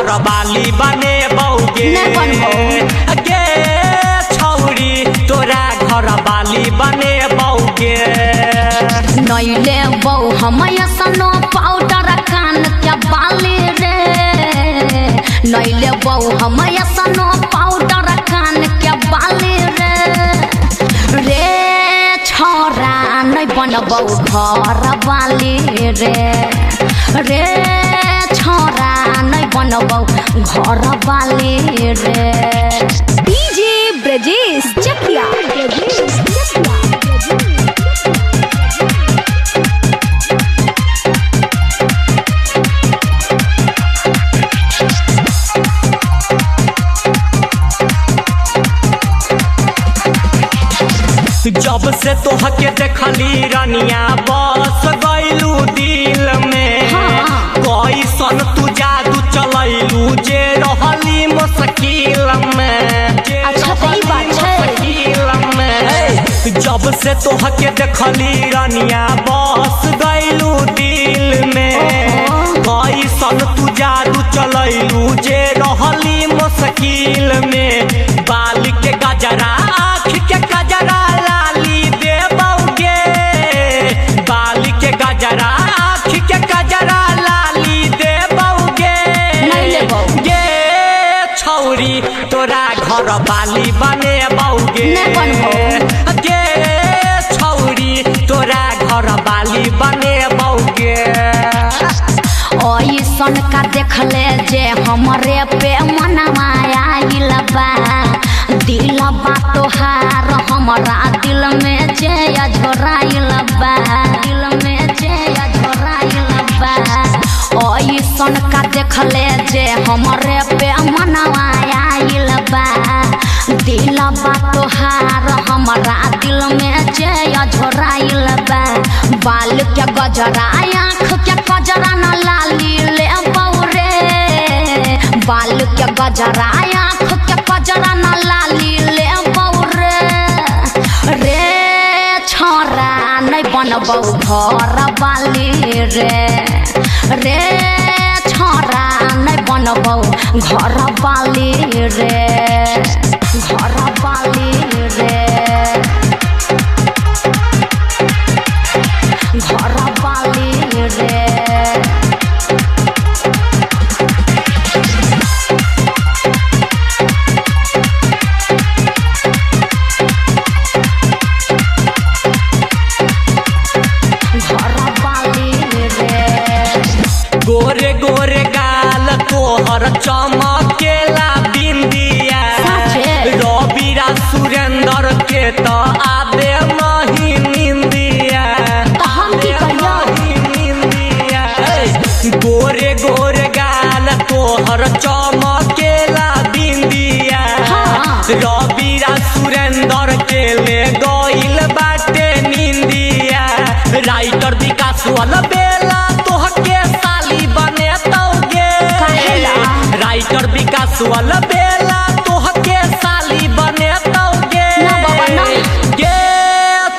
घर वाली बने बौगे गे छौरी तोरा घर वाली बने बौगे नैले बौ हम सनो पाउडर कान के बाली रे नैले बौ हम सनो पाउडर कान के बाली रे छोरा नहीं बनबौ घर वाली रे छोरा नहीं बनबौ घर वाली रे। डीजे ब्रजेश चकिया जब से तोहके देखली रनिया बस गईलू दिल में कैसन तू जादू चलैलू जे रहली मुश्किल में जब से तोहके देखली रनिया बस गईलू दिल में कैसन तू जादू चलैलू जे रहली मुश्किल में बाल के गजरा आँख के गजरा तोरा घर वाली बने बौगे गे छौरी तोरा घर वाली बने बौगे ऐसन का देखले जे हमरे पे मनवा आइल बा दिल बा तोहार हमरा दिल में जे अझोराइल बा दिल में जे अझोराइल बा ऐसन का देखले जे हमरे पे मनवा आइल बा दिल बा तोहार हमरा दिल में जे अझोराइल बा बाल के गजरा आँख के गजरा न लाली ले बौरे बाल के गजरा आँख के गजरा न लाली ले बौरे रे छोरा नहीं बनबौ घर वाली रे छोरा नहीं बनबौ घर वाली रे घर वाली रे घर वाली रे। गोरे गोरे गाल तोहर चमकेला बिंदिया रविरा सुरेंद्र के तो आबे नहीं निंदिया गोरे गोरे गाल तोहर चमकेला बिंदिया रविरा सुरेंद्र के ले गइल बाटे निंदिया राइटर विकास वाला बेला तोहके राइटर विकास वाला बेला तोहके साली बने तौगे गे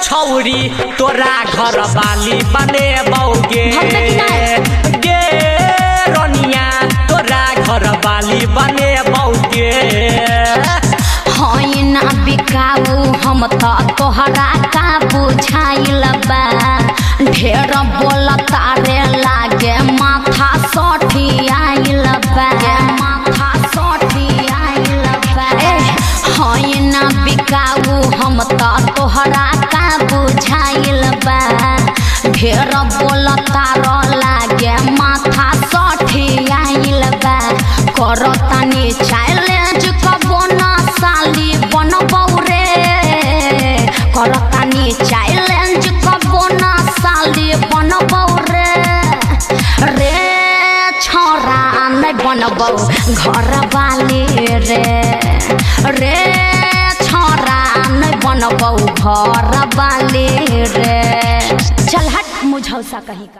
छौरी तोरा घर वाली बने बौगे गे रनिया तोरा घर वाली बने बौगे हई ना बिकाऊ हम तो तोहरा का बुझाइल बा ढेर बोल तारे लागे माथा सठी आइल बा माथा सठी आइल बा हई ना बिकाऊ हम तो तोहरा का बुझाइल बा ढेर बोल तार लागे माथा सठी आइल बा करो तनी चैलेंज कबो ना साली बनबौ रे करो तनी चैलेंज कबो ना साली बनबौ रे छोरा नहीं बनबौ घर वाली रे छोरा नहीं बनबौ घर वाली रे। चल हट मुझौसा कहीं का।